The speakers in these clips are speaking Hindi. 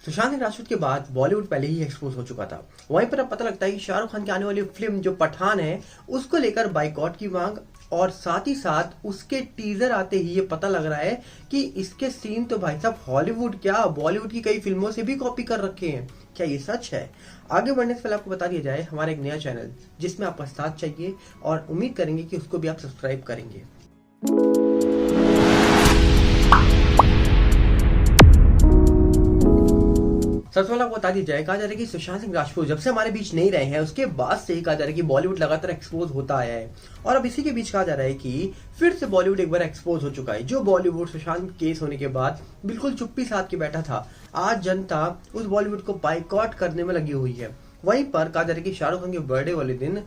सुशांत सिंह राजपूत के बाद बॉलीवुड पहले ही एक्सपोज हो चुका था। वहीं पर अब पता लगता है कि शाहरुख खान की आने वाली फिल्म जो पठान है उसको लेकर बाइकॉट की मांग, और साथ ही साथ उसके टीजर आते ही ये पता लग रहा है कि इसके सीन तो भाई साहब हॉलीवुड क्या बॉलीवुड की कई फिल्मों से भी कॉपी कर रखे हैं। क्या ये सच है? आगे बढ़ने से पहले आपको बता दिया जाए, हमारा एक नया चैनल जिसमें आपका साथ चाहिए और उम्मीद करेंगे कि उसको भी आप सब्सक्राइब करेंगे। सबसे पहले आपको बता दिया जाए, कहा जा रहा है कि सुशांत सिंह राजपूत जब से हमारे बीच नहीं रहे हैं उसके बाद से ही कहा जा रहा है कि बॉलीवुड लगातार एक्सपोज होता आया है। और अब इसी के बीच कहा जा रहा है कि फिर से बॉलीवुड एक बार एक्सपोज हो चुका है। जो बॉलीवुड सुशांत केस होने के बाद बिल्कुल चुप्पी साध के बैठा था, आज जनता उस बॉलीवुड को बाइकॉट करने में लगी हुई है। वहीं पर कहा जा रहा है कि शाहरुख खान के बर्थडे वाले दिन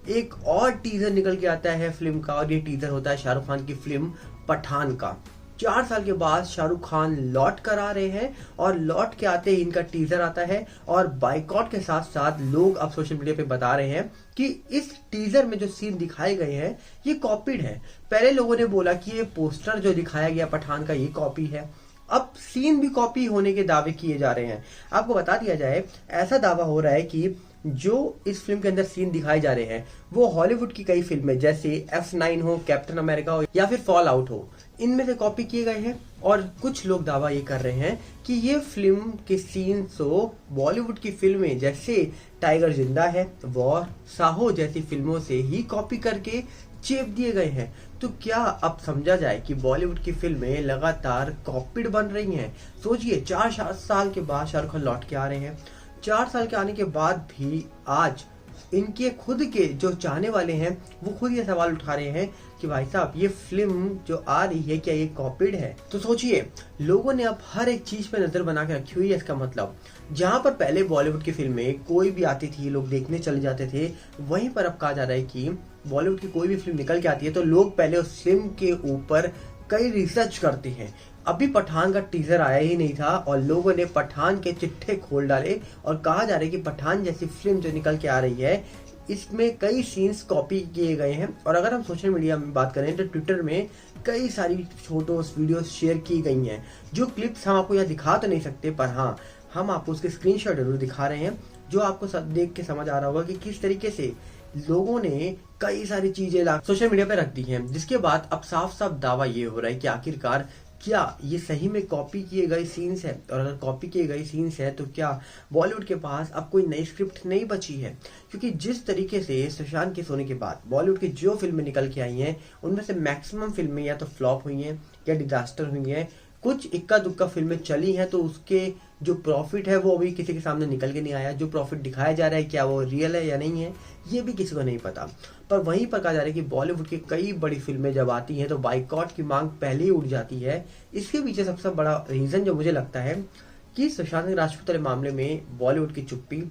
एक और टीजर निकल के आता है फिल्म का, और ये टीजर होता है शाहरुख खान की फिल्म पठान का। 4 साल के बाद शाहरुख खान लौट कर आ रहे हैं और लौट के आते ही इनका टीजर आता है। और बाइकॉट के साथ साथ लोग अब सोशल मीडिया पे बता रहे हैं कि इस टीजर में जो सीन दिखाए गए हैं ये कॉपीड है। पहले लोगों ने बोला कि ये पोस्टर जो दिखाया गया पठान का ये कॉपी है, अब सीन भी कॉपी होने के दावे किए जा रहे हैं। आपको बता दिया जाए, ऐसा दावा हो रहा है कि जो इस फिल्म के अंदर सीन दिखाए जा रहे हैं वो हॉलीवुड की कई फिल्में जैसे F9 हो, कैप्टन अमेरिका हो या फिर फॉल आउट हो, इनमें से कॉपी किए गए हैं। और कुछ लोग दावा ये कर रहे हैं कि ये फिल्म के सीन तो बॉलीवुड की फिल्में जैसे टाइगर जिंदा है, वॉर, साहो जैसी फिल्मों से ही कॉपी करके चेप दिए गए हैं। तो क्या अब समझा जाए कि बॉलीवुड की फिल्में लगातार कॉपीड बन रही हैं? सोचिए, 4 साल के बाद शाहरुख खान लौट के आ रहे हैं। 4 साल के आने के बाद भी आज इनके खुद के जो चाहने वाले हैं वो खुद ये सवाल उठा रहे हैं कि भाई साहब ये फिल्म जो आ रही है क्या ये कॉपीड है? तो सोचिए, लोगों ने अब हर एक चीज पे नजर बना के रखी हुई है। इसका मतलब जहां पर पहले बॉलीवुड की फिल्में कोई भी आती थी लोग देखने चले जाते थे, वहीं पर अब कहा जा रहा है कि बॉलीवुड की कोई भी फिल्म निकल के आती है तो लोग पहले उस फिल्म के ऊपर कई रिसर्च करते हैं। अभी पठान का टीजर आया ही नहीं था और लोगों ने पठान के चिट्ठे खोल डाले और कहा जा रहा है कि पठान जैसी फिल्म जो निकल के आ रही है इसमें कई सीन्स कॉपी किए गए हैं। और अगर हम सोशल मीडिया में बात करें तो ट्विटर में कई सारी फोटोज वीडियोस शेयर की गई हैं। जो क्लिप्स हम आपको यहाँ दिखा तो नहीं सकते, पर हाँ हम आपको उसके स्क्रीनशॉट जरूर दिखा रहे हैं, जो आपको सब देख के समझ आ रहा होगा कि किस तरीके से लोगों ने कई सारी चीजें सोशल मीडिया पे रख दी हैं। जिसके बाद अब साफ साफ दावा ये हो रहा है कि आखिरकार क्या ये सही में कॉपी किए गए सीन्स है, और अगर कॉपी किए गए सीन्स है तो क्या बॉलीवुड के पास अब कोई नई स्क्रिप्ट नहीं बची है? क्योंकि जिस तरीके से सुशांत केस होने के बाद बॉलीवुड की जो फिल्में निकल के आई हैं उनमें से मैक्सिमम फिल्में या तो फ्लॉप हुई हैं या डिजास्टर हुई हैं। कुछ इक्का दुक्का फिल्में चली हैं तो उसके जो प्रॉफिट है वो अभी किसी के सामने निकल के नहीं आया। जो प्रॉफिट दिखाया जा रहा है क्या वो रियल है या नहीं है ये भी किसी को नहीं पता। पर वहीं पर कहा जा रहा है कि बॉलीवुड की कई बड़ी फिल्में जब आती हैं तो बाइकॉट की मांग पहले ही उठ जाती है। इसके पीछे सबसे बड़ा रीजन जो मुझे लगता है कि सुशांत सिंह राजपूत वाले मामले में बॉलीवुड की चुप्पी,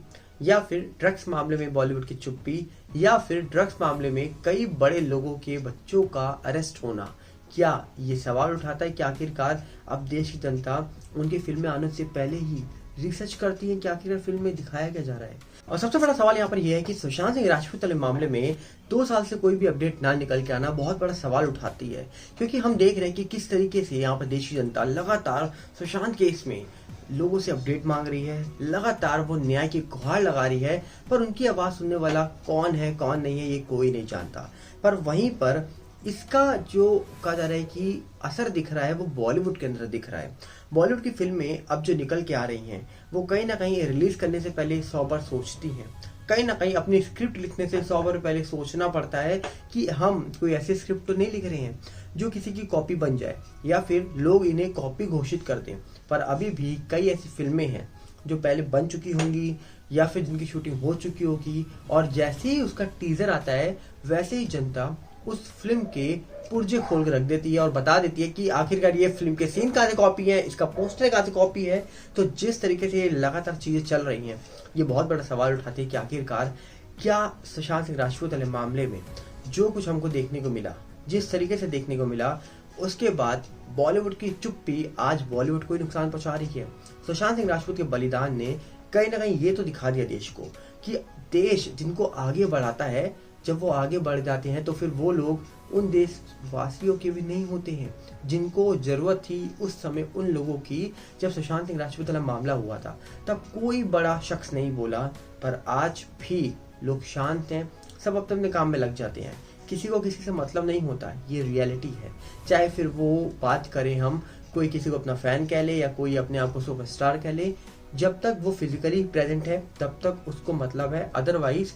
या फिर ड्रग्स मामले में बॉलीवुड की चुप्पी, या फिर ड्रग्स मामले में कई बड़े लोगों के बच्चों का अरेस्ट होना। क्या ये सवाल उठाता है कि आखिरकार अब देश की जनता उनकी फिल्में आने से पहले ही रिसर्च करती है कि आखिरकार फिल्म में दिखाया क्या जा रहा है? और सबसे बड़ा सवाल यहाँ पर यह है कि सुशांत सिंह राजपूत वाले मामले में 2 साल से कोई भी अपडेट ना निकल के आना बहुत बड़ा सवाल उठाती है। क्योंकि हम देख रहे हैं कि किस तरीके से यहाँ पर देश की जनता लगातार सुशांत केस में लोगों से अपडेट मांग रही है, लगातार वो न्याय की गुहार लगा रही है, पर उनकी आवाज सुनने वाला कौन है कौन नहीं है ये कोई नहीं जानता। पर वहीं पर इसका जो कहा जा रहा है कि असर दिख रहा है वो बॉलीवुड के अंदर दिख रहा है। बॉलीवुड की फिल्में अब जो निकल के आ रही हैं वो कहीं ना कहीं रिलीज करने से पहले 100 बार सोचती हैं। कहीं ना कहीं अपनी स्क्रिप्ट लिखने से 100 बार पहले सोचना पड़ता है कि हम कोई ऐसी स्क्रिप्ट तो नहीं लिख रहे हैं जो किसी की कॉपी बन जाए या फिर लोग इन्हें कॉपी घोषित कर दें। पर अभी भी कई ऐसी फिल्में हैं जो पहले बन चुकी होंगी या फिर जिनकी शूटिंग हो चुकी होगी, और जैसे ही उसका टीजर आता है वैसे ही जनता उस फिल्म के पुर्जे खोल के रख देती है और बता देती है कि आखिरकार ये फिल्म के सीन कहाँ से कॉपी है, इसका पोस्टर कहाँ से कॉपी है। तो जिस तरीके से लगातार चीजें चल रही हैं ये बहुत बड़ा सवाल उठाती है कि आखिरकार क्या सुशांत सिंह राजपूत वाले मामले में जो कुछ हमको देखने को मिला, जिस तरीके से देखने को मिला, उसके बाद बॉलीवुड की चुप्पी आज बॉलीवुड को ही नुकसान पहुंचा रही है। सुशांत सिंह राजपूत के बलिदान ने कहीं ना कहीं ये तो दिखा दिया देश को कि देश जिनको आगे बढ़ाता है जब वो आगे बढ़ जाते हैं तो फिर वो लोग उन देशवासियों के भी नहीं होते हैं जिनको जरूरत थी उस समय उन लोगों की। जब सुशांत सिंह राजपूत वाला मामला हुआ था तब कोई बड़ा शख्स नहीं बोला, पर आज भी लोग शांत हैं, सब अपने काम में लग जाते हैं, किसी को किसी से मतलब नहीं होता। ये रियलिटी है। चाहे फिर वो बात करें, हम कोई किसी को अपना फैन कह ले या कोई अपने आप को सुपरस्टार कह ले, जब तक वो फिजिकली प्रेजेंट है तब तक उसको मतलब है। अदरवाइज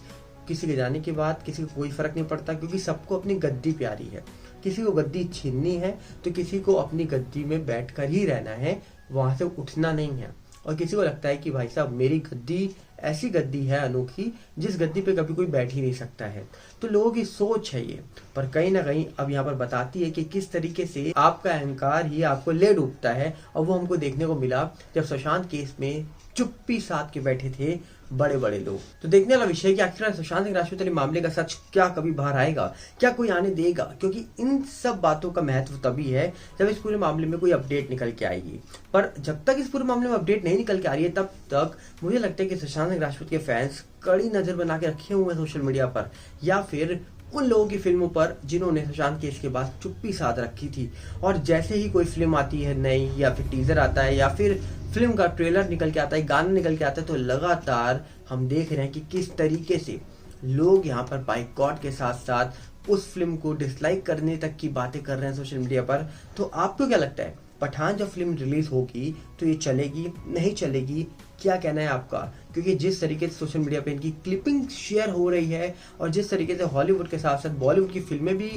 किसी के जाने के बाद किसी को कोई फर्क नहीं पड़ता, क्योंकि सबको अपनी गद्दी प्यारी है। किसी को गद्दी छीननी है तो किसी को अपनी गद्दी में बैठकर ही रहना है, वहां से उठना नहीं है। और किसी को लगता है कि भाई साहब मेरी गद्दी ऐसी गद्दी है अनोखी जिस गद्दी पे कभी कोई बैठ ही नहीं सकता है। तो लोगों की सोच है ये, पर कहीं ना कहीं अब यहाँ पर बताती है कि किस तरीके से आपका अहंकार ही आपको ले डूबता है। और वो हमको देखने को मिला जब सुशांत केस में चुप्पी साध के बैठे थे बड़े बड़े लोग। तो देखने वाला विषय कि आखिर सुशांत सिंह राजपूत वाले मामले का सच क्या कभी बाहर आएगा, क्या कोई आने देगा, क्योंकि इन सब बातों का महत्व तभी है जब इस पूरे मामले में कोई अपडेट निकल के आएगी। पर जब तक इस पूरे मामले में अपडेट नहीं निकल के आ रही है तब तक मुझे लगता है कि सुशांत सिंह राजपूत के फैंस कड़ी नजर बना के रखे हुए हैं सोशल मीडिया पर, या फिर उन लोगों की फिल्मों पर जिन्होंने सुशांत केस के बाद चुप्पी साध रखी थी। और जैसे ही कोई फिल्म आती है नई, या फिर टीजर आता है, या फिर फिल्म का ट्रेलर निकल के आता है, गाना निकल के आता है, तो लगातार हम देख रहे हैं कि किस तरीके से लोग यहाँ पर बाइकॉट के साथ साथ उस फिल्म को डिसलाइक करने तक की बातें कर रहे हैं सोशल मीडिया पर। तो आपको क्या लगता है, पठान जब फिल्म रिलीज होगी तो ये चलेगी नहीं चलेगी, क्या कहना है आपका? क्योंकि जिस तरीके से सोशल मीडिया पे इनकी क्लिपिंग शेयर हो रही है और जिस तरीके से हॉलीवुड के साथ साथ बॉलीवुड की फिल्में भी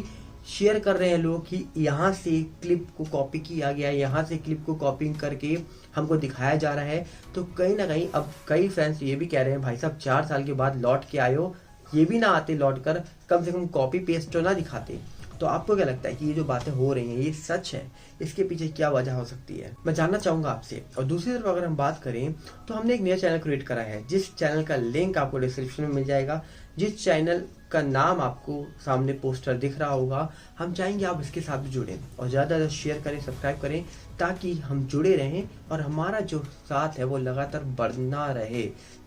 शेयर कर रहे हैं लोग कि यहाँ से क्लिप को कॉपी किया गया है, यहाँ से क्लिप को कॉपी करके हमको दिखाया जा रहा है, तो कहीं ना कहीं अब कई फैंस ये भी कह रहे हैं भाई साहब 4 साल के बाद लौट के आए हो, ये भी ना आते लौट कर, कम से कम कॉपी पेस्ट तो ना दिखाते। तो आपको क्या लगता है कि ये जो बातें हो रही हैं ये सच है? इसके पीछे क्या वजह हो सकती है, मैं जानना चाहूंगा आपसे। और दूसरी तरफ अगर हम बात करें तो हमने एक नया चैनल क्रिएट करा है, जिस चैनल का लिंक आपको डिस्क्रिप्शन में मिल जाएगा, जिस चैनल का नाम आपको सामने पोस्टर दिख रहा होगा। हम चाहेंगे आप इसके साथ भी जुड़ें और ज़्यादा ज़्यादा शेयर करें, सब्सक्राइब करें, ताकि हम जुड़े रहें और हमारा जो साथ है वो लगातार बढ़ना रहे,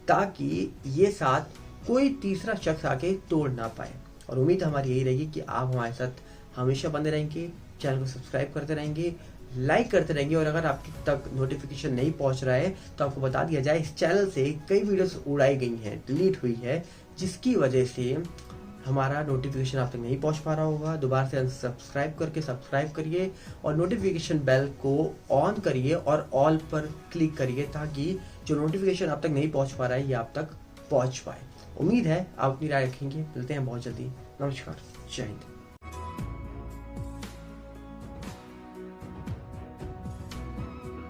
ताकि ये साथ कोई तीसरा शख्स आके तोड़ ना पाए। और उम्मीद हमारी यही रहेगी कि आप हमारे साथ हमेशा बने रहेंगे, चैनल को सब्सक्राइब करते रहेंगे, लाइक करते रहेंगे। और अगर आपके तक नोटिफिकेशन नहीं पहुंच रहा है तो आपको बता दिया जाए, इस चैनल से कई वीडियोस उड़ाई गई हैं, डिलीट हुई है, जिसकी वजह से हमारा नोटिफिकेशन आप तक नहीं पहुंच पा रहा होगा। दोबारा से सब्सक्राइब करके सब्सक्राइब करिए और नोटिफिकेशन बेल को ऑन करिए और ऑल पर क्लिक करिए, ताकि जो नोटिफिकेशन आप तक नहीं पहुंच पा रहा है ये आप तक पहुंच पाए। उम्मीद है आप अपनी राय रखेंगे। मिलते हैं बहुत जल्दी। नमस्कार, जय हिंद।